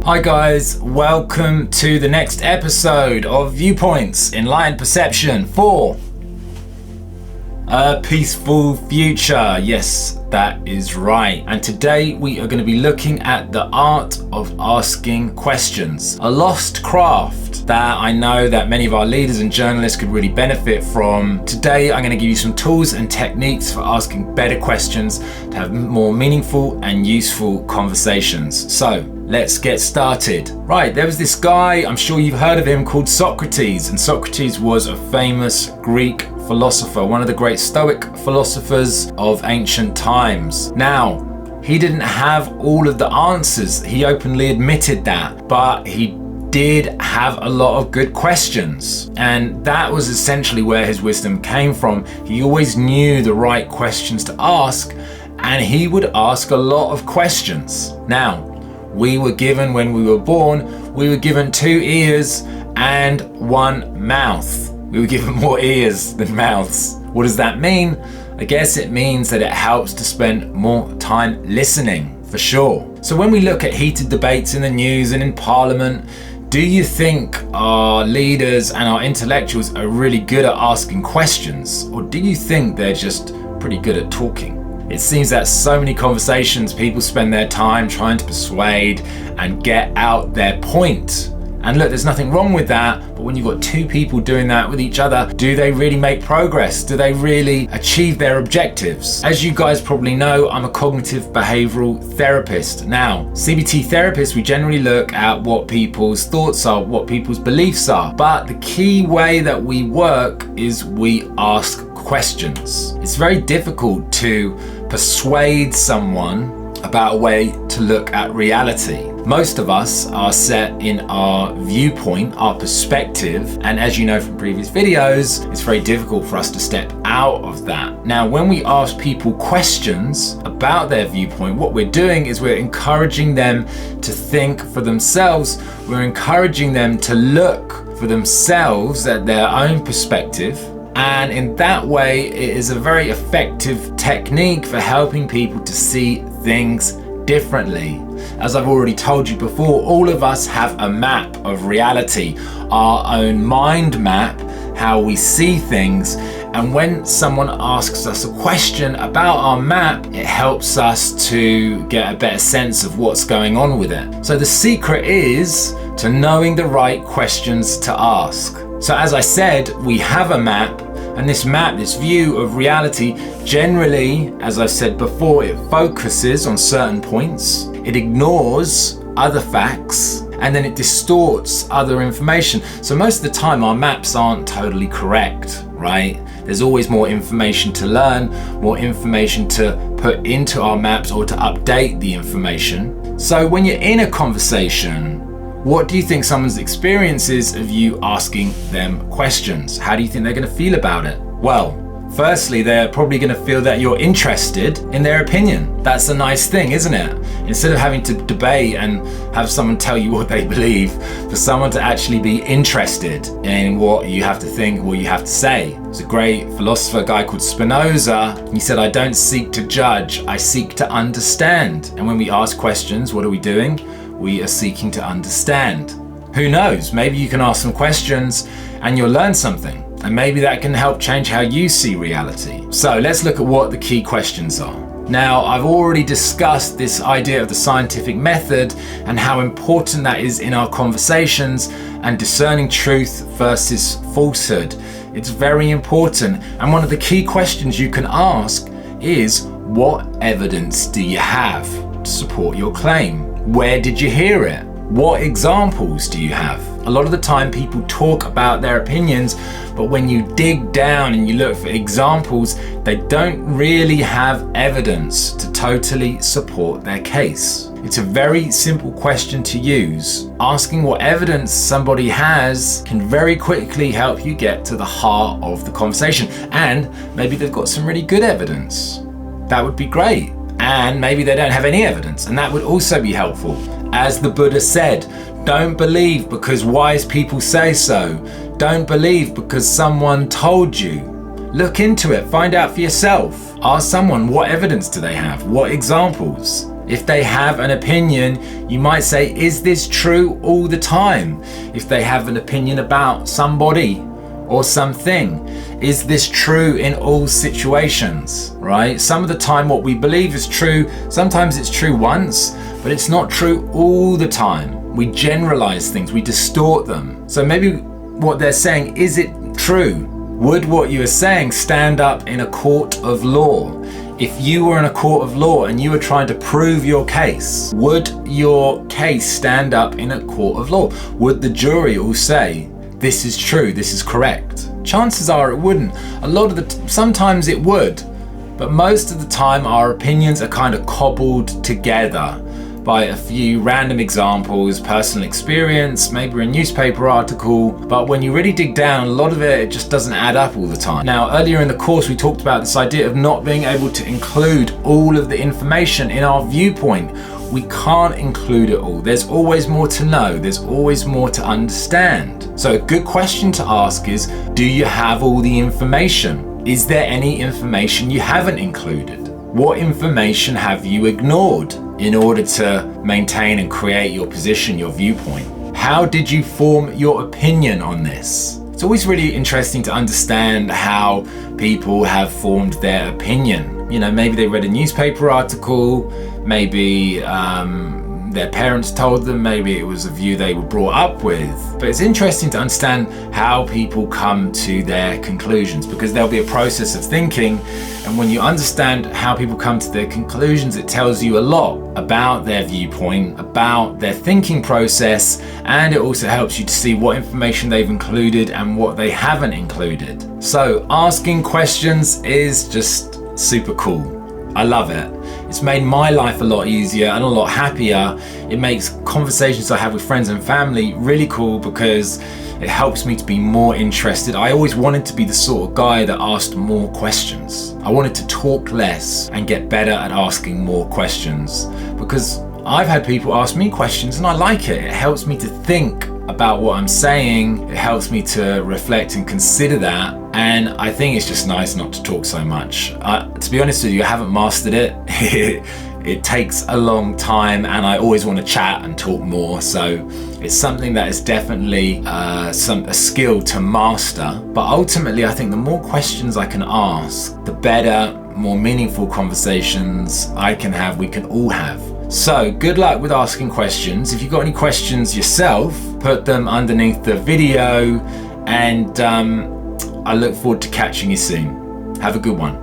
Hi guys, welcome to the next episode of Viewpoints, Enlightened Perception for a Peaceful Future. Yes, that is right. And today we are going to be looking at the art of asking questions, a lost craft that I know that many of our leaders and journalists could really benefit from. Today I'm going to give you some tools and techniques for asking better questions to have more meaningful and useful conversations. So let's get started. Right, there was this guy, I'm sure you've heard of him, called Socrates. And Socrates was a famous Greek philosopher, one of the great Stoic philosophers of ancient times. Now, he didn't have all of the answers. He openly admitted that, but he did have a lot of good questions. And that was essentially where his wisdom came from. He always knew the right questions to ask, and he would ask a lot of questions. Now, we were given, when we were born, we were given 2 ears and 1 mouth. We were given more ears than mouths. What does that mean? I guess it means that it helps to spend more time listening, for sure. So when we look at heated debates in the news and in Parliament, do you think our leaders and our intellectuals are really good at asking questions? Or do you think they're just pretty good at talking? It seems that so many conversations, people spend their time trying to persuade and get out their point. And look, there's nothing wrong with that, but when you've got 2 people doing that with each other, do they really make progress? Do they really achieve their objectives? As you guys probably know, I'm a cognitive behavioural therapist. Now, CBT therapists, we generally look at what people's thoughts are, what people's beliefs are. But the key way that we work is we ask questions. It's very difficult to persuade someone about a way to look at reality. Most of us are set in our viewpoint, our perspective, and as you know from previous videos, it's very difficult for us to step out of that. Now, when we ask people questions about their viewpoint, what we're doing is we're encouraging them to think for themselves. We're encouraging them to look for themselves at their own perspective. And in that way, it is a very effective technique for helping people to see things differently. As I've already told you before, all of us have a map of reality, our own mind map, how we see things. And when someone asks us a question about our map, it helps us to get a better sense of what's going on with it. So the secret is to knowing the right questions to ask. So as I said, we have a map, and this map, this view of reality, generally, as I've said before, it focuses on certain points, it ignores other facts, and then it distorts other information. So most of the time our maps aren't totally correct, right? There's always more information to learn, more information to put into our maps or to update the information. So when you're in a conversation, what do you think someone's experience is of you asking them questions? How do you think they're going to feel about it? Well, firstly, they're probably going to feel that you're interested in their opinion. That's a nice thing, isn't it? Instead of having to debate and have someone tell you what they believe, for someone to actually be interested in what you have to think, what you have to say. There's a great philosopher, a guy called Spinoza. He said, "I don't seek to judge, I seek to understand." And when we ask questions, what are we doing? We are seeking to understand. Who knows? Maybe you can ask some questions and you'll learn something. And maybe that can help change how you see reality. So let's look at what the key questions are. Now, I've already discussed this idea of the scientific method and how important that is in our conversations and discerning truth versus falsehood. It's very important. And one of the key questions you can ask is, what evidence do you have to support your claim? Where did you hear it? What examples do you have? A lot of the time people talk about their opinions, but when you dig down and you look for examples, they don't really have evidence to totally support their case. It's a very simple question to use. Asking what evidence somebody has can very quickly help you get to the heart of the conversation. And maybe they've got some really good evidence. That would be great. And maybe they don't have any evidence, and that would also be helpful. As the Buddha said, don't believe because wise people say so. Don't believe because someone told you. Look into it, find out for yourself. Ask someone, what evidence do they have? What examples? If they have an opinion, you might say, is this true all the time? If they have an opinion about somebody or something, is this true in all situations, right? Some of the time what we believe is true, sometimes it's true once, but it's not true all the time. We generalize things, we distort them. So maybe what they're saying, is it true? Would what you are saying stand up in a court of law? If you were in a court of law and you were trying to prove your case, would your case stand up in a court of law? Would the jury all say, this is true, this is correct? Chances are it wouldn't. Sometimes it would, but most of the time our opinions are kind of cobbled together by a few random examples, personal experience, maybe a newspaper article, but when you really dig down, a lot of it just doesn't add up all the time. Now, earlier in the course, we talked about this idea of not being able to include all of the information in our viewpoint. We can't include it all. There's always more to know. There's always more to understand. So a good question to ask is, do you have all the information? Is there any information you haven't included? What information have you ignored in order to maintain and create your position, your viewpoint? How did you form your opinion on this? It's always really interesting to understand how people have formed their opinion. You know, maybe they read a newspaper article, maybe their parents told them, maybe it was a view they were brought up with. But it's interesting to understand how people come to their conclusions, because there'll be a process of thinking, and when you understand how people come to their conclusions, it tells you a lot about their viewpoint, about their thinking process, and it also helps you to see what information they've included and what they haven't included. So asking questions is just super cool. I love it. It's made my life a lot easier and a lot happier. It makes conversations I have with friends and family really cool because it helps me to be more interested. I always wanted to be the sort of guy that asked more questions. I wanted to talk less and get better at asking more questions, because I've had people ask me questions and I like it. It helps me to think about what I'm saying. It helps me to reflect and consider that. And I think it's just nice not to talk so much. To be honest with you, I haven't mastered it. It takes a long time and I always want to chat and talk more. So it's something that is definitely a skill to master. But ultimately, I think the more questions I can ask, the better, more meaningful conversations I can have, we can all have. So good luck with asking questions. If you've got any questions yourself, put them underneath the video, and I look forward to catching you soon. Have a good one.